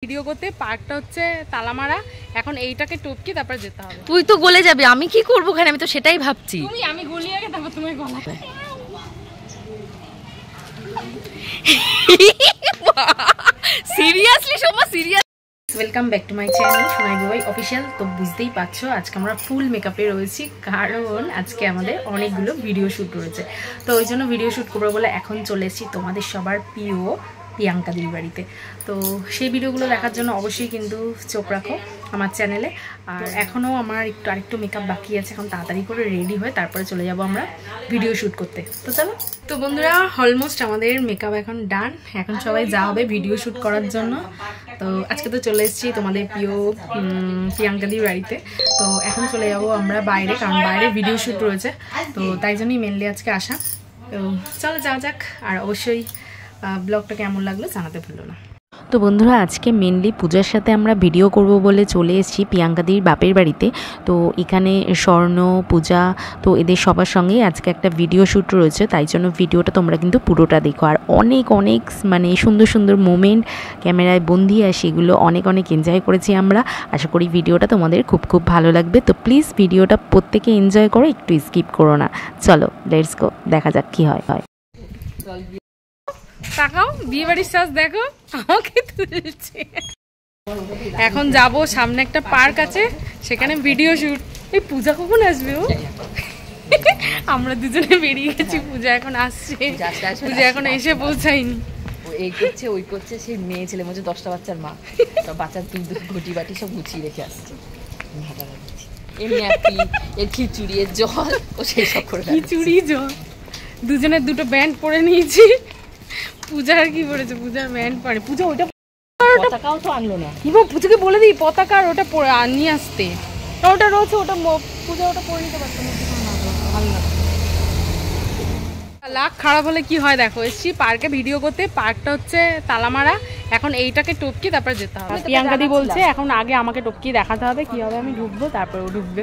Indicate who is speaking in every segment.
Speaker 1: Video করতে, পার্কটা হচ্ছে তালামারা। এখন এইটাকে টপকি তারপর যেতে হবে।
Speaker 2: তুই তো গলে যাবে, আমি কি করবো ওখানে? আমি তো সেটাই ভাবছি।
Speaker 1: আমি গলিয়ে আগে তারপর তুমি গলা।
Speaker 2: Seriously Soma, serious. Welcome back to my channel Sonai Bubai official. তো বুঝতেই পারছো আজকে আমরা ফুল মেকআপে রয়েছি, কারণ আজকে আমাদের অনেকগুলো ভিডিও শ্যুট রয়েছে। তো ওই জন্য ভিডিও শ্যুট করবো বলে এখন চলে এসেছি তোমাদের সবার প্রিয় প্রিয়াঙ্কা দিদির বাড়িতে। তো সেই ভিডিওগুলো দেখার জন্য অবশ্যই কিন্তু চোখ রাখো আমার চ্যানেলে। আর এখনও আমার আরেকটু মেকআপ বাকি আছে, এখন তাড়াতাড়ি করে রেডি হয়ে তারপরে চলে যাব আমরা ভিডিও শ্যুট করতে। তো চলো। তো বন্ধুরা, অলমোস্ট আমাদের মেকআপ এখন ডান। এখন সবাই যা হবে ভিডিও শ্যুট করার জন্য। তো আজকে তো চলে এসেছি তোমাদের প্রিয় প্রিয়াঙ্কা দিদির বাড়িতে। তো এখন চলে যাব আমরা বাইরে, কারণ বাইরে ভিডিও শ্যুট রয়েছে। তো তাই জন্যই মেনলি আজকে আসা। তো চলো যাওয়া যাক। আর অবশ্যই ব্লগটা কেমন লাগলো জানাতে ভুলো না। তো বন্ধুরা, আজকে মেনলি পূজার সাথে আমরা ভিডিও করব বলে চলে এসেছি প্রিয়াঙ্কাদির বাপের বাড়িতে। তো এখানে স্বর্ণ, পূজা, তো এদের সবার সঙ্গেই আজকে একটা ভিডিও শ্যুট রয়েছে। তাই জন্য ভিডিওটা তোমরা কিন্তু পুরোটা দেখো। আর অনেক মানে সুন্দর সুন্দর মোমেন্ট ক্যামেরায় বন্দি, আর সেগুলো অনেক এনজয় করেছি আমরা। আশা করি ভিডিওটা তোমাদের খুব ভালো লাগবে। তো প্লিজ ভিডিওটা প্রত্যেকে এনজয় করো, একটু স্কিপ করো না। চলো লেটস গো, দেখা যাক কি হয়।
Speaker 1: তাকাও, বিয়ে বাড়ির সাজ দেখো, আমাকে তুলছে। এখন যাব, সামনে একটা পার্ক আছে, সেখানে ভিডিও শুট। এই পূজা কখন আসবে? ও আমরা দুজনে বেরিয়ে গেছি, পূজা এখন আসছে। পূজা এখন এসে পৌঁছায়নি।
Speaker 2: এই করছে ওই করছে, সেই মেয়ে ছেলে মধ্যে 10টা বাচ্চার মা, সব বাচ্চার দুধ ঘটি বাটি সব গুছিয়ে রেখে আসছে। ভালো লাগছে। এমনি এর খিচুড়ি, এর জল, ও সেই সব করে
Speaker 1: খিচুড়ি জল। দুজনের দুটো ব্যান্ড পরে নিয়েছি। পূজার কি পড়েছে? পূজার ব্যান্ড পরে। পূজা ওইটা
Speaker 2: পতাকাও তো আনলো না।
Speaker 1: পূজাকে বলে দিই পতাকা আর ওটা নিয়ে আসতে। ওটা রয়েছে, ওটা পূজা ওটা পরে নিতে পারতো। লাখ খারাপ হলে কি হয় দেখো, এসছি পার্কে ভিডিও করতে, পার্কটা হচ্ছে তালামারা। এখন এইটাকে টপকি তারপর যেতে হবে। প্রিয়াঙ্কা দি বলছে এখন আগে আমাকে টপকি দেখাতে হবে কি হবে, আমি ঢুকবো তারপর ও ঢুকবে।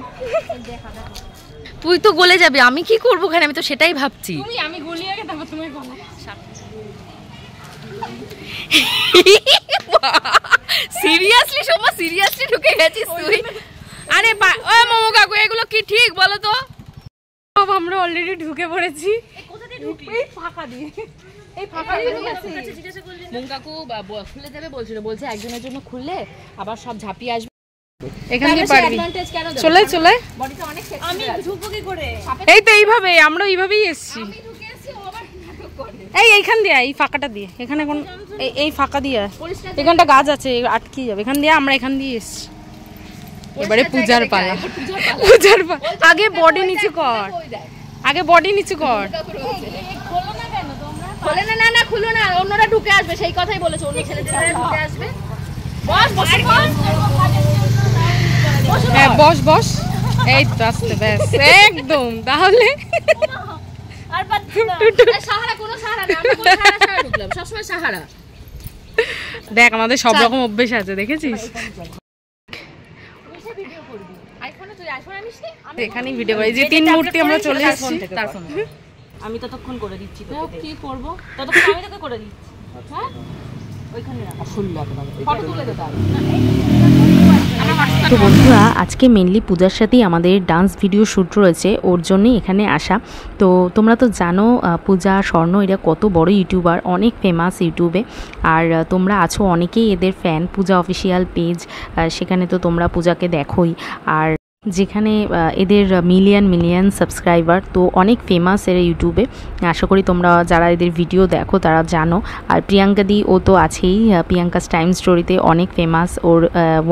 Speaker 2: তুই তো গলে যাবে, আমি কি করবো ওখানে? আমি তো সেটাই ভাবছি।
Speaker 1: আমি গলিয়ে আগে তারপর তুমি গলা।
Speaker 2: সিরিয়াসলি সোমা, সিরিয়াসলি ঢুকে গেছিস তুই? আরে ও মোমো কাকু, এগুলো কি ঠিক বলো তো?
Speaker 1: আমরা অলরেডি ঢুকে পড়েছি। এই ফাঁকা দিয়ে, এই ফাঁকা দিয়ে
Speaker 2: মোমো কাকু খুলে দেবে বলছিল, বলছে একজনের জন্য খুললে আবার সব ঝাঁপিয়ে আসবে।
Speaker 1: এখান দিয়ে পারবি চলে। আমি ঢুকবো কি করে? এই তো এইভাবে, আমরা এইভাবেই এসেছি। এইখান দিয়ে, এই ফাঁকাটা দিয়ে, এখানে কোন এই ফাঁকা দিয়ে, এখানটা গাছ আছে, আটকে যাবে। এখান দিয়ে আমরা এখান দিয়ে এসেছি। এবারে পূজার পালা। আগে বডি নিচু কর, আগে বডি নিচু কর।
Speaker 2: না খুলো না, অন্যরা ঢুকে আসবে, সেই কথাই বলেছে, অন্য ছেলেরা ঢুকে আসবে।
Speaker 1: হ্যাঁ বস, এই তো আসতে ব্যাস একদম। তাহলে দেখ আমাদের সব রকম অভ্যেস আছে, দেখেছিস? এখানেই ভিডিও করি যে 3 মূর্তি আমরা চলে এসেছি।
Speaker 2: আমি ততক্ষণ করে দিচ্ছি। কি করবো ততক্ষণ? আমি তোকে করে দিচ্ছি। হ্যাঁ ওইখানে ফটো তুলে দে। তো বন্ধুরা, আজকে মেনলি পূজার সাথেই আমাদের ডান্স ভিডিও শ্যুট রয়েছে, ওর জন্যই এখানে আসা। তো তোমরা তো জানো পূজা, স্বর্ণ এরা কত বড় ইউটিউবার, অনেক ফেমাস ইউটিউবে। আর তোমরা আছো অনেকেই এদের ফ্যান, পূজা অফিসিয়াল পেজ, সেখানে তো তোমরা পূজাকে দেখোই। আর যেখানে এদের মিলিয়ন সাবস্ক্রাইবার, তো অনেক ফেমাস এরা ইউটিউবে। আশা করি তোমরা যারা এদের ভিডিও দেখো তারা জানো। আর প্রিয়াঙ্কা দি, ও তো আছেই, প্রিয়াঙ্কাস টাইম স্টোরিতে অনেক ফেমাস। ওর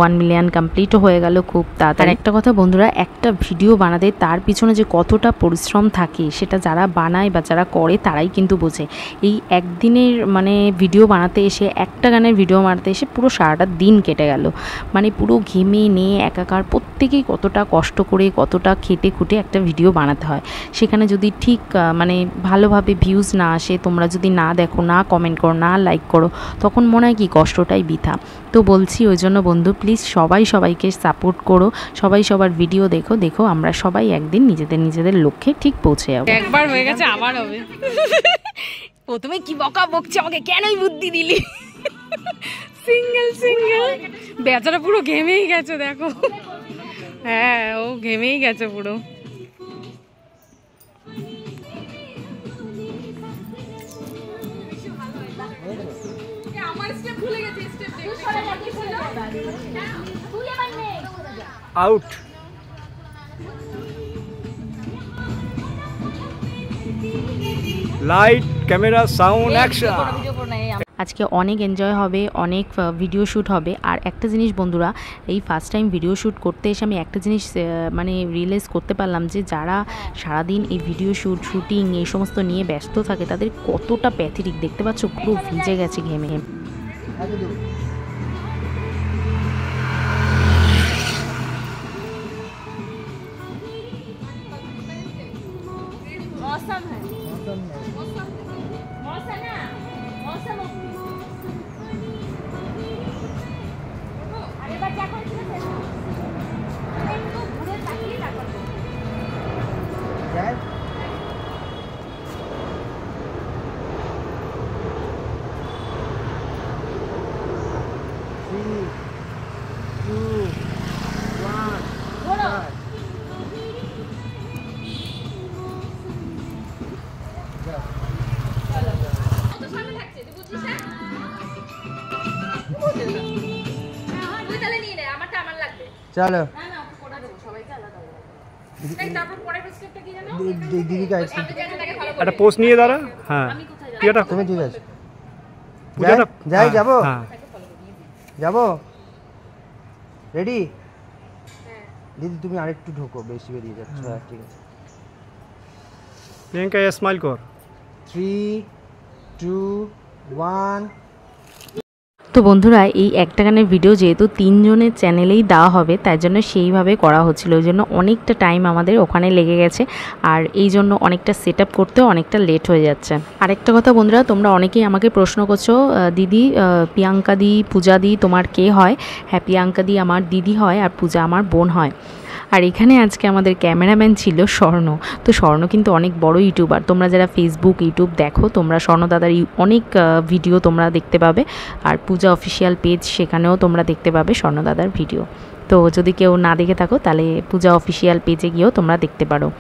Speaker 2: 1 মিলিয়ন কমপ্লিটও হয়ে গেল খুব তাড়াতাড়ি। একটা কথা বন্ধুরা, একটা ভিডিও বানাতে তার পিছনে যে কতটা পরিশ্রম থাকে, সেটা যারা বানায় বা যারা করে তারাই কিন্তু বোঝে। এই একদিনের মানে ভিডিও বানাতে এসে, একটা গানের ভিডিও বানাতে এসে পুরো সারাটা দিন কেটে গেল। মানে পুরো ঘেমে নিয়ে একাকার, প্রত্যেকেই কতটা কষ্ট করে, কতটা খেটে খুঁটে একটা ভিডিও বানাতে হয়। সেখানে যদি ঠিক মানে ভালোভাবে ভিউজ না আসে, তোমরা যদি না দেখো, না কমেন্ট করো, না লাইক করো, তখন মনে হয় কি কষ্টটাই বৃথা। তো বলছি ওই জন্য বন্ধু, প্লিজ সবাইকে সাপোর্ট করো, সবাই সবার ভিডিও দেখো। আমরা সবাই একদিন নিজেদের লক্ষ্যে ঠিক পৌঁছে যাবো।
Speaker 1: একবার হয়ে গেছে, আবার হবে। প্রথমে কি বকা বকছে আমাকে, কেনই বুদ্ধি দিলি? সিঙ্গেল বেচারা পুরো ঘেমেই গেছে দেখো। হ্যাঁ ও ঘেমেই গেছে পুরো।
Speaker 3: Out. Light camera sound action.
Speaker 2: আজকে অনেক এনজয় হবে, অনেক ভিডিও শ্যুট হবে। আর একটা জিনিস বন্ধুরা, এই ফার্স্ট টাইম ভিডিও শ্যুট করতে এসে আমি একটা জিনিস মানে রিয়েলাইজ করতে পারলাম যে যারা সারাদিন এই ভিডিও শুটিং এই সমস্ত নিয়ে ব্যস্ত থাকে তাদের কতটা প্যাথেটিক। দেখতে পাচ্ছ পুরো ভিজে গেছে ঘেমে।
Speaker 4: চলো দিদিকে
Speaker 3: একটা পোস্ট নিয়ে দাঁড়া। হ্যাঁ
Speaker 4: তুমি ঠিক আছে,
Speaker 3: যাই
Speaker 4: যাবো যাবো। রেডি দিদি, তুমি আরেকটু ঢোকো, বেশি বেরিয়ে যাচ্ছ। হ্যাঁ ঠিক আছে।
Speaker 3: প্রিয়াঙ্কা স্মাইল কর।
Speaker 4: 3, 2, 1।
Speaker 2: তো বন্ধুরা এই একটা গানের ভিডিও যেহেতু 3 জনের চ্যানেলেই দেওয়া হবে তাই জন্য সেইভাবে করা হচ্ছিল, ওই জন্য অনেকটা টাইম আমাদের ওখানে লেগে গেছে। আর এই জন্য অনেকটা সেট আপ করতেও অনেকটা লেট হয়ে যাচ্ছে। আরেকটা কথা বন্ধুরা, তোমরা অনেকেই আমাকে প্রশ্ন করছো দিদি প্রিয়াঙ্কা দি পূজা দি তোমার কে হয়? হ্যাঁ, প্রিয়াঙ্কা দি আমার দিদি হয় আর পূজা আমার বোন হয়। আর এখানে আজকে আমাদের ক্যামেরাম্যান ছিল স্বর্ণ। তো স্বর্ণ কিন্তু অনেক বড় ইউটিউবার, তোমরা যারা ফেসবুক ইউটিউব দেখো তোমরা স্বর্ণ দাদার অনেক ভিডিও তোমরা দেখতে পাবে। আর পূজা অফিসিয়াল পেজ, সেখানেও তোমরা দেখতে পাবে স্বর্ণ দাদার ভিডিও। তো যদি কেউ না দেখে থাকো তাহলে পূজা অফিসিয়াল পেজে গিয়েও তোমরা দেখতে পারো।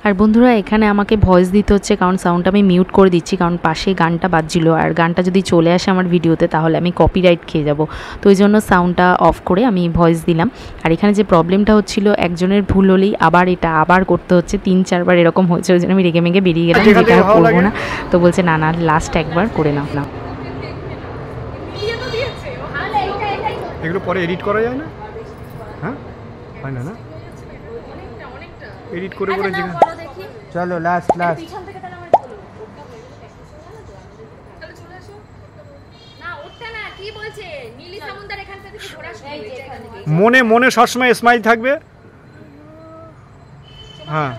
Speaker 2: আর বন্ধুরা এখানে আমাকে ভয়েস দিতে হচ্ছে কারণ সাউন্ডটা আমি মিউট করে দিচ্ছি, কারণ পাশে গানটা বাজছিল আর গানটা যদি চলে আসে আমার ভিডিওতে তাহলে আমি কপিরাইট খেয়ে যাব। তো ওই জন্য সাউন্ডটা অফ করে আমি ভয়েস দিলাম। আর এখানে যে প্রবলেমটা হচ্ছিল, একজনের ভুল হলেই আবার করতে হচ্ছে, 3-4 বার এরকম হয়েছে। ওই জন্য আমি রেগে মেগে বেরিয়ে গেলাম, যেটা করবো না। তো বলছে না লাস্ট একবার করে নাও না।
Speaker 3: এগুলো পরে এডিট করা যায় না? হ্যাঁ হয় না, এডিট করে
Speaker 4: চলো লাস্ট
Speaker 3: মনে মনে সবসময় স্মাইল থাকবে। হ্যাঁ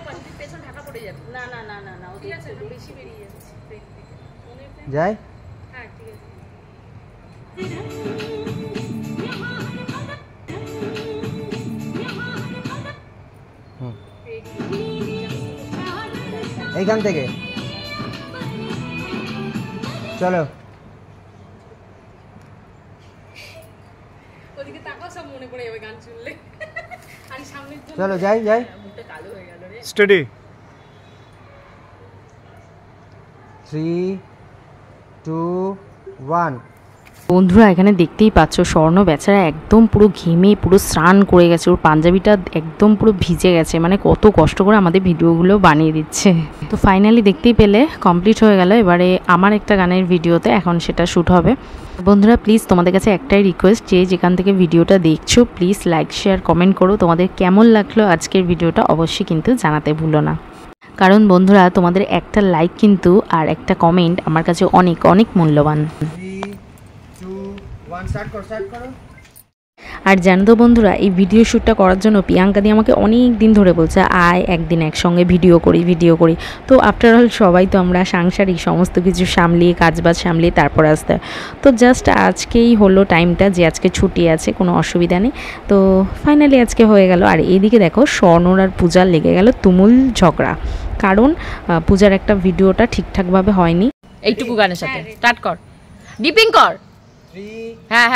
Speaker 4: যাই। এইখান থেকে চলো। চলো যাই।
Speaker 3: স্টেডি।
Speaker 4: 3, 2, 1।
Speaker 2: বন্ধুরা এখানে দেখতেই পাচ্ছ স্বর্ণ বেচারা একদম পুরো ঘেমে পুরো স্নান করে গেছে, ওর পাঞ্জাবিটা একদম পুরো ভিজে গেছে, মানে কত কষ্ট করে আমাদের ভিডিওগুলো বানিয়ে দিচ্ছে। তো ফাইনালি দেখতেই পেলে কমপ্লিট হয়ে গেল। এবারে আমার একটা গানের ভিডিওতে এখন সেটা শ্যুট হবে। বন্ধুরা প্লিজ তোমাদের কাছে একটাই রিকোয়েস্ট, যে যেখান থেকে ভিডিওটা দেখছো প্লিজ লাইক শেয়ার কমেন্ট করো, তোমাদের কেমন লাগলো আজকের ভিডিওটা অবশ্যই কিন্তু জানাতে ভুলো না। কারণ বন্ধুরা তোমাদের একটা লাইক কিন্তু আর একটা কমেন্ট আমার কাছে অনেক অনেক মূল্যবান।
Speaker 4: 3, 2, 1 স্টার্ট করো।
Speaker 2: আর জানো তো বন্ধুরা এই ভিডিও শ্যুটটা করার জন্য প্রিয়াঙ্কা দি আমাকে অনেক দিন ধরে বলছে আয় একদিন একসঙ্গে ভিডিও করি। তো আফটার অল সবাই তো আমরা সাংসারিক সমস্ত কিছু সামলিয়ে কাজবাজ সামলিয়ে তারপর আসতে হয়। তো জাস্ট আজকেই হলো টাইমটা যে আজকে ছুটি আছে, কোনো অসুবিধা নেই। তো ফাইনালি আজকে হয়ে গেল। আর এইদিকে দেখো স্বর্ণর আর পূজার লেগে গেল তুমুল ঝগড়া, কারণ পূজার একটা ভিডিওটা ঠিকঠাকভাবে হয়নি। এইটুকু গানের সাথে স্টার্ট কর, ডিপিং কর।
Speaker 4: 3,
Speaker 2: হ্যাঁ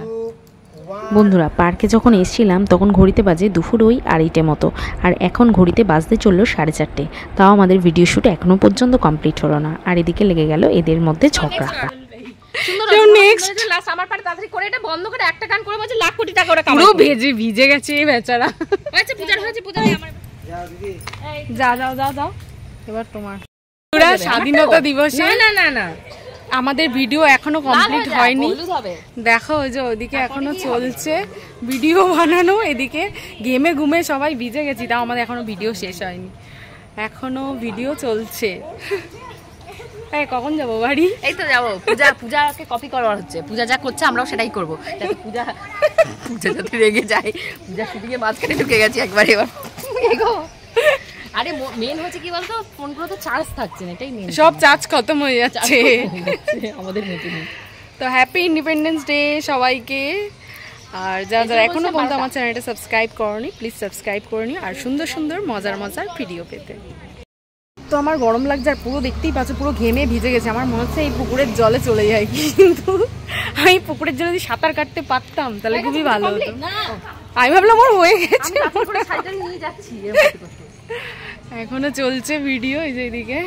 Speaker 4: 2,
Speaker 2: বন্ধুরা পার্কে যখন এসেছিলাম তখন ঘড়িতে বাজে দুপুর ওই 2:30 মতো, আর এখন ঘড়িতে বাজতে চললো 4:30। তাও আমাদের ভিডিও শ্যুট এখনো পর্যন্ত কমপ্লিট হলো না, আর এদিকে লেগে গেল এদের মধ্যে ঝগড়া।
Speaker 1: ভিজে গেছে বেচারা। যাও এবার তোমার স্বাধীনতা দিবসে না আমাদের ভিডিও এখনো কমপ্লিট হয়নি। দেখো ওই যে ওইদিকে এখনো চলছে ভিডিও বানানো, এদিকে গেমে ঘুমে সবাই ভিজে গেছি, তাও আমাদের এখনো ভিডিও শেষ হয়নি, এখনো ভিডিও চলছে। কখন যাবো বাড়ি?
Speaker 2: এই তো যাবো, পূজাকে কপি করার হচ্ছে, পূজা যা করছে আমরাও সেটাই করবো, যাতে পূজা যাতে রেগে যায়। পূজা শুটিং এ মাঝখানে ঢুকে গেছি একবারে এবার। আরে মেন হচ্ছে কি বলতো, ফোনগুলো তো চার্জ থাকছে না, এটাই মেন,
Speaker 1: সব চার্জ খতম হয়ে যাচ্ছে
Speaker 2: আমাদের মতন।
Speaker 1: তো হ্যাপি ইন্ডিপেন্ডেন্স ডে সবাইকে। আর যারা এখনো পর্যন্ত আমার চ্যানেলটা সাবস্ক্রাইব করনি প্লিজ সাবস্ক্রাইব করে নিও, আর সুন্দর সুন্দর মজার ভিডিও পেতে। তো আমার গরম লাগছে, আর পুরো দেখতেই পাচ্ছ পুরো ঘেমে ভিজে গেছে, আমার মনে হচ্ছে এই পুকুরের জলে চলে যাই, কিন্তু আমি পুকুরের জলে যদি সাঁতার কাটতে পারতাম তাহলে খুবই ভালো হতো। আমি ভাবলাম আমার হয়ে গেছে, এখনো চলছে ভিডিও। এই যে এদিকে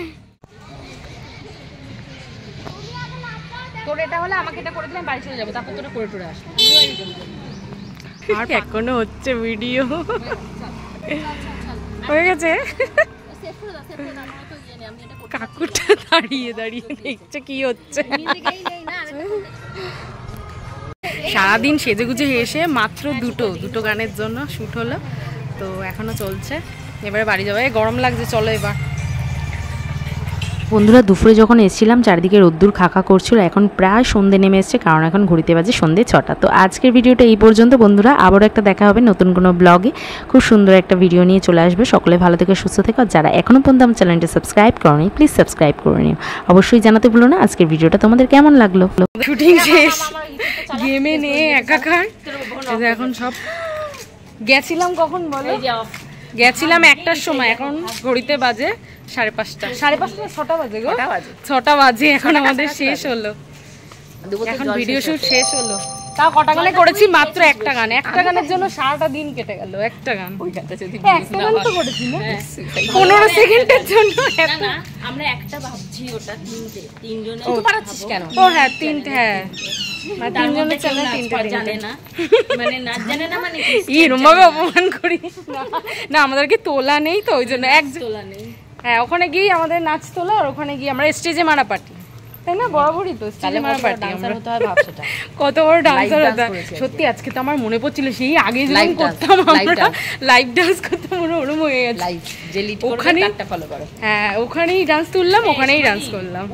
Speaker 2: তোর এটা হলে আমাকে এটা করে দিলে বাড়ি চলে যাবো, তারপর তোরা করে টোরে আসবো।
Speaker 1: আর এখনো হচ্ছে ভিডিও, হয়ে গেছে। কাকুটা দাঁড়িয়ে দেখছে কি হচ্ছে। সারাদিন সেজেগুজে এসে মাত্র দুটো গানের জন্য শুট হলো, তো এখনো চলছে। এবারে বাড়ি যাবে, গরম লাগছে, চলো এবার।
Speaker 2: বন্ধুরা দুপুরে যখন এসেছিলাম চারিদিকে রোদ্দুর খাকা করছিল, এখন প্রায় সন্ধে নেমে এসছে, কারণ এখন ঘড়িতে বাজে সন্ধে 6টা। তো আজকের ভিডিওটা এই পর্যন্ত বন্ধুরা, আবারও একটা দেখা হবে নতুন কোনো ব্লগে, খুব সুন্দর একটা ভিডিও নিয়ে চলে আসবে। সকলে ভালো থেকে সুস্থ থেকে, আর যারা এখনও পর্যন্ত আমার চ্যানেলটা সাবস্ক্রাইব করনি প্লিজ সাবস্ক্রাইব করে নিও, অবশ্যই জানাতে ভুলো না আজকের ভিডিওটা তোমাদের কেমন লাগলো।
Speaker 1: শুটিং শেষ, গেমে নিয়ে একাকার। এখন সব গেছিলাম কখন বলো, গেছিলাম 1টার সময়, এখন ঘড়িতে বাজে 5:30, 5:30 6টা বাজে গো, 6টা বাজে। এখন আমাদের শেষ হলো, এখন ভিডিও শুট শেষ হলো। তাও কটা গানে করেছি, মাত্র একটা গানের জন্য সারাটা দিন কেটে গেল। একটা গান তো করেছি না 15 সেকেন্ডের জন্য।
Speaker 2: আমরা একটা ভাবছি, ওটা তিনজনে তো পারাচ্ছিস কেন?
Speaker 1: ও হ্যাঁ 3টে, হ্যাঁ মানে 3 জনের চ্যানেল 3টে
Speaker 2: জানে না, মানে নাচ জানে না, মানে
Speaker 1: এরকম ভাবে অপমান করি না, আমাদেরকে তোলা নেই তো ওই জন্য
Speaker 2: তোলা নেই।
Speaker 1: হ্যাঁ ওখানে গিয়ে আমাদের নাচ তোলা, আর ওখানে গিয়ে আমরা স্টেজে মারা পার্টি, তাই না? বরাবরই তো স্টেজে মারা পার্টি। কত বড় ডান্সার হতো সত্যি। আজকে তো আমার মনে পড়ছিল সেই আগে যখন করতাম আমরা লাইভ ডান্স করতাম, ওরকম হয়ে গেছে। ওখানেই ডান্স তুললাম, ওখানেই ডান্স করলাম।